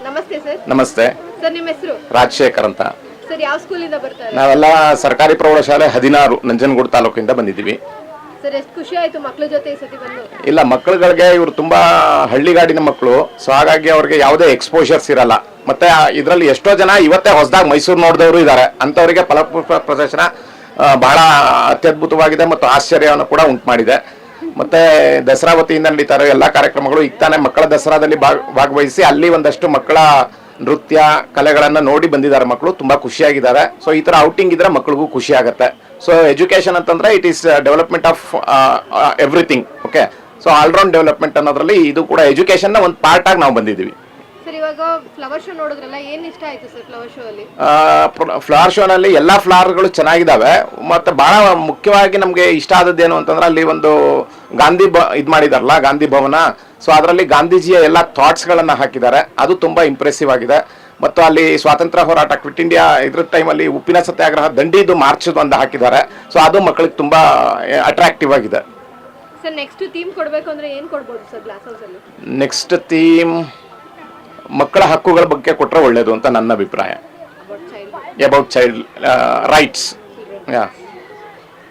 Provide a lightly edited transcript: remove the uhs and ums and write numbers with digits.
ನಮಸ್ತೆ ಸರ್. ನಮಸ್ತೆ ಸರ್ ನಿಮ್ಮ ಹೆಸರು? ರಾಜಶೇಖರ್ ಅಂತ. ಸರ್ ಯಾವ ಸ್ಕೂಲಿಂದ ಬರ್ತಾ ಇದ್ದೀರಾ? ನಾವೆಲ್ಲ ಸರ್ಕಾರಿ ಪ್ರೌಢಶಾಲೆ 16 ನಂಜನಗೂಡು ತಾಲೂಕಿಂದ ಬಂದಿದ್ದೀವಿ. ಸರ್ ಎಷ್ಟು ಖುಷಿ ಆಯ್ತು ಮಕ್ಕಳ ಜೊತೆ ಈ ಸತಿ ಬಂದು? ಇಲ್ಲ, ಮಕ್ಕಳುಗಳಿಗೆ ಇವರು ತುಂಬಾ ಹಳ್ಳಿಗಾಡಿನ ಮಕ್ಕಳು, ಸೊ ಹಾಗಾಗಿ ಅವ್ರಿಗೆ ಯಾವುದೇ ಎಕ್ಸ್ಪೋಜರ್ಸ್ ಇರಲ್ಲ. ಮತ್ತೆ ಇದರಲ್ಲಿ ಎಷ್ಟೋ ಜನ ಇವತ್ತೇ ಹೊಸದಾಗಿ ಮೈಸೂರು ನೋಡಿದವರು ಇದ್ದಾರೆ. ಅಂಥವರಿಗೆ ಫಲಪುಷ್ಪ ಪ್ರದರ್ಶನ ಬಹಳ ಅತ್ಯದ್ಭುತವಾಗಿದೆ ಮತ್ತು ಆಶ್ಚರ್ಯವನ್ನು ಕೂಡ ಉಂಟು ಮಾಡಿದೆ. ಮತ್ತೆ ದಸರಾ ವತಿಯಿಂದ ನಡೀತಾರೆ ಎಲ್ಲ ಕಾರ್ಯಕ್ರಮಗಳು. ಈಗ ತಾನೇ ಮಕ್ಕಳ ದಸರಾದಲ್ಲಿ ಭಾಗವಹಿಸಿ ಅಲ್ಲಿ ಒಂದಷ್ಟು ಮಕ್ಕಳ ನೃತ್ಯ ಕಲೆಗಳನ್ನ ನೋಡಿ ಬಂದಿದ್ದಾರೆ ಮಕ್ಕಳು. ತುಂಬಾ ಖುಷಿಯಾಗಿದ್ದಾರೆ. ಸೊ ಈ ತರ ಔಟಿಂಗ್ ಇದ್ರೆ ಮಕ್ಕಳಿಗೂ ಖುಷಿ ಆಗುತ್ತೆ. ಸೊ ಎಜುಕೇಶನ್ ಅಂತಂದ್ರೆ it is development of everything. Okay, so all-round development ಅನ್ನೋದ್ರಲ್ಲಿ ಇದು ಕೂಡ ಎಜುಕೇಶನ್ ನ ಒಂದು ಪಾರ್ಟ್ ಆಗಿ ನಾವು ಬಂದಿದ್ದೀವಿ. ಸರ್ ಇವಾಗ ಫ್ಲವರ್ ಶೋ ನೋಡಿದ್ರಲ್ಲ, ಏನ್ ಇಷ್ಟ ಆಯ್ತು ಸರ್ ಫ್ಲವರ್ ಶೋ ಅಲ್ಲಿ? ಫ್ಲವರ್ ಶೋ ನಲ್ಲಿ ಎಲ್ಲಾ ಫ್ಲವರ್ಗಳು ಚೆನ್ನಾಗಿದ್ದಾವೆ. ಮತ್ತೆ ಬಹಳ ಮುಖ್ಯವಾಗಿ ನಮ್ಗೆ ಇಷ್ಟ ಆದದ್ದೇನು ಅಂತಂದ್ರೆ ಅಲ್ಲಿ ಒಂದು ಇದ್ ಮಾಡಿದಾರಲ್ಲ ಗಾಂಧಿ ಭವನ. ಸೊ ಅದರಲ್ಲಿ ಗಾಂಧೀಜಿಯ ಎಲ್ಲ ಥಾಟ್ಸ್ ಗಳನ್ನ ಹಾಕಿದ್ದಾರೆ. ಅದು ತುಂಬಾ ಇಂಪ್ರೆಸಿವ್ ಆಗಿದೆ. ಮತ್ತು ಅಲ್ಲಿ ಸ್ವಾತಂತ್ರ್ಯ ಹೋರಾಟ ಕ್ವಿಟ್ ಇಂಡಿಯಾ ಇದ್ರ ಟೈಮಲ್ಲಿ ಉಪ್ಪಿನ ಸತ್ಯಾಗ್ರಹ ದಂಡಿದು ಮಾರ್ಚ್ ಒಂದು ಹಾಕಿದ್ದಾರೆ. ಸೊ ಅದು ಮಕ್ಕಳಿಗೆ ತುಂಬಾ ಅಟ್ರಾಕ್ಟಿವ್ ಆಗಿದೆ. ಸರ್ ನೆಕ್ಸ್ಟ್ ಥೀಮ್ ಕೊಡ್ಬೇಕು ಅಂದ್ರೆ ಏನ್ ಕೊಡ್ಬೋದು ಸರ್ ಗ್ಲಾಸ್ ಹೌಸ್ ಅಲ್ಲಿ? ನೆಕ್ಸ್ಟ್ ಥೀಮ್ ಮಕ್ಕಳ ಹಕ್ಕುಗಳ ಬಗ್ಗೆ ಕೊಟ್ಟರೆ ಒಳ್ಳೇದು ಅಂತ ನನ್ನ ಅಭಿಪ್ರಾಯ. About child rights. ಯಾ